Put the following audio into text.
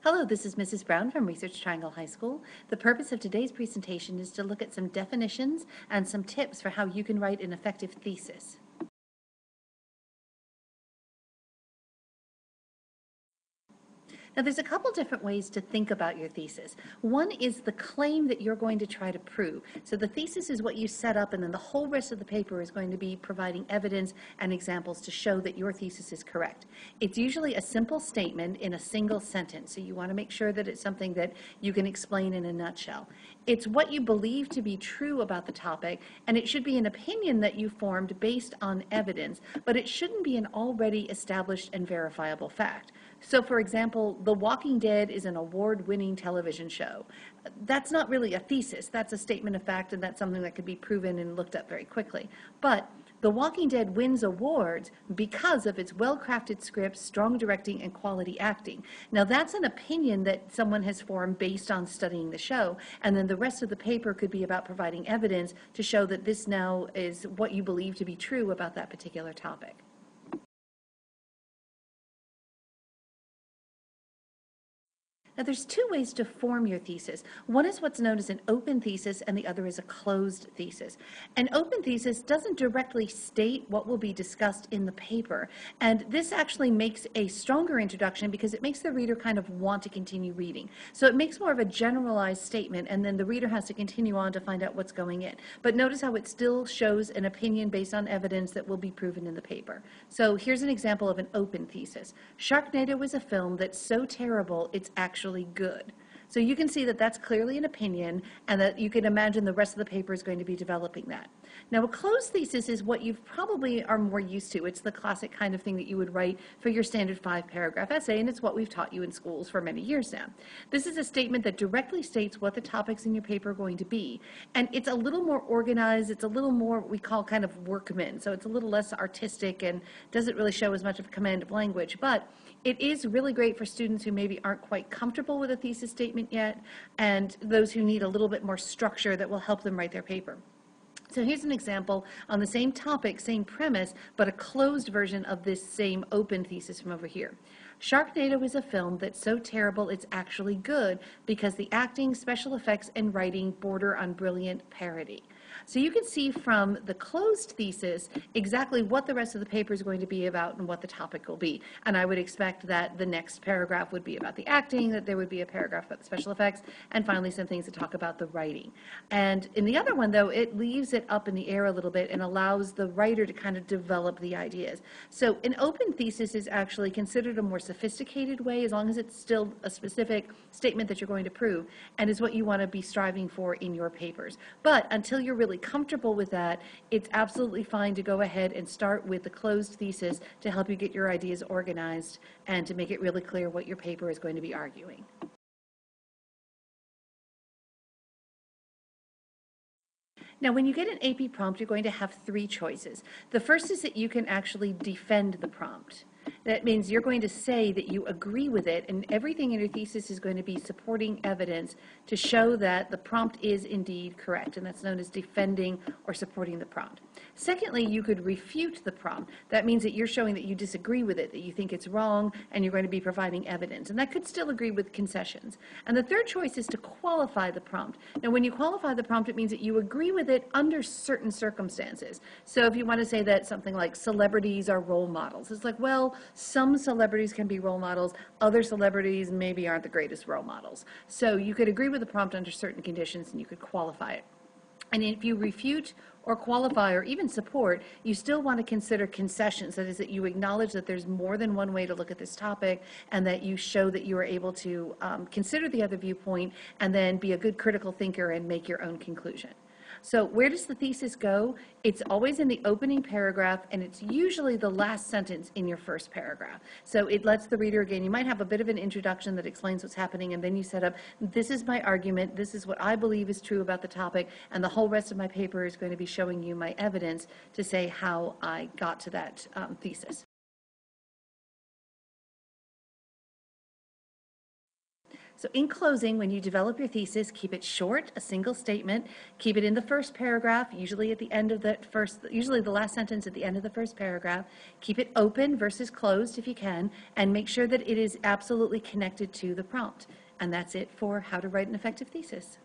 Hello, this is Mrs. Brown from Research Triangle High School. The purpose of today's presentation is to look at some definitions and some tips for how you can write an effective thesis. Now, there's a couple different ways to think about your thesis. One is the claim that you're going to try to prove. So the thesis is what you set up, and then the whole rest of the paper is going to be providing evidence and examples to show that your thesis is correct. It's usually a simple statement in a single sentence, so you want to make sure that it's something that you can explain in a nutshell. It's what you believe to be true about the topic, and it should be an opinion that you formed based on evidence, but it shouldn't be an already established and verifiable fact. So, for example, The Walking Dead is an award-winning television show. That's not really a thesis. That's a statement of fact, and that's something that could be proven and looked up very quickly. But The Walking Dead wins awards because of its well-crafted scripts, strong directing, and quality acting. Now, that's an opinion that someone has formed based on studying the show, and then the rest of the paper could be about providing evidence to show that this now is what you believe to be true about that particular topic. Now, there's two ways to form your thesis. One is what's known as an open thesis, and the other is a closed thesis. An open thesis doesn't directly state what will be discussed in the paper, and this actually makes a stronger introduction because it makes the reader kind of want to continue reading. So it makes more of a generalized statement, and then the reader has to continue on to find out what's going in. But notice how it still shows an opinion based on evidence that will be proven in the paper. So here's an example of an open thesis. Sharknado is a film that's so terrible it's actually good. So you can see that that's clearly an opinion, and that you can imagine the rest of the paper is going to be developing that. Now, a closed thesis is what you probably are more used to. It's the classic kind of thing that you would write for your standard 5-paragraph essay, and it's what we've taught you in schools for many years now. This is a statement that directly states what the topics in your paper are going to be, and it's a little more organized. It's a little more what we call kind of workman, so it's a little less artistic and doesn't really show as much of a command of language, but it is really great for students who maybe aren't quite comfortable with a thesis statement yet, and those who need a little bit more structure that will help them write their paper. So here's an example on the same topic, same premise, but a closed version of this same open thesis from over here. Sharknado is a film that's so terrible it's actually good because the acting, special effects, and writing border on brilliant parody. So you can see from the closed thesis exactly what the rest of the paper is going to be about and what the topic will be. And I would expect that the next paragraph would be about the acting, that there would be a paragraph about the special effects, and finally some things that talk about the writing. And in the other one, though, it leaves it up in the air a little bit and allows the writer to kind of develop the ideas. So an open thesis is actually considered a more sophisticated way, as long as it's still a specific statement that you're going to prove, and is what you want to be striving for in your papers. But until you're really comfortable with that, it's absolutely fine to go ahead and start with the closed thesis to help you get your ideas organized and to make it really clear what your paper is going to be arguing. Now, when you get an AP prompt, you're going to have three choices. The first is that you can actually defend the prompt. That means you're going to say that you agree with it, and everything in your thesis is going to be supporting evidence to show that the prompt is indeed correct, and that's known as defending or supporting the prompt. Secondly, you could refute the prompt. That means that you're showing that you disagree with it, that you think it's wrong, and you're going to be providing evidence, and that could still agree with concessions. And the third choice is to qualify the prompt. Now, when you qualify the prompt, it means that you agree with it under certain circumstances. So if you want to say that something like celebrities are role models, it's like, well, some celebrities can be role models, other celebrities maybe aren't the greatest role models. So you could agree with the prompt under certain conditions, and you could qualify it. And if you refute or qualify or even support, you still want to consider concessions. That is, that you acknowledge that there's more than one way to look at this topic, and that you show that you are able to consider the other viewpoint and then be a good critical thinker and make your own conclusion. So where does the thesis go? It's always in the opening paragraph, and it's usually the last sentence in your first paragraph. So it lets the reader, again, you might have a bit of an introduction that explains what's happening, and then you set up, this is my argument, this is what I believe is true about the topic, and the whole rest of my paper is going to be showing you my evidence to say how I got to that thesis. So in closing, when you develop your thesis, keep it short, a single statement, keep it in the first paragraph, usually at the end of usually the last sentence at the end of the first paragraph. Keep it open versus closed if you can, and make sure that it is absolutely connected to the prompt. And that's it for how to write an effective thesis.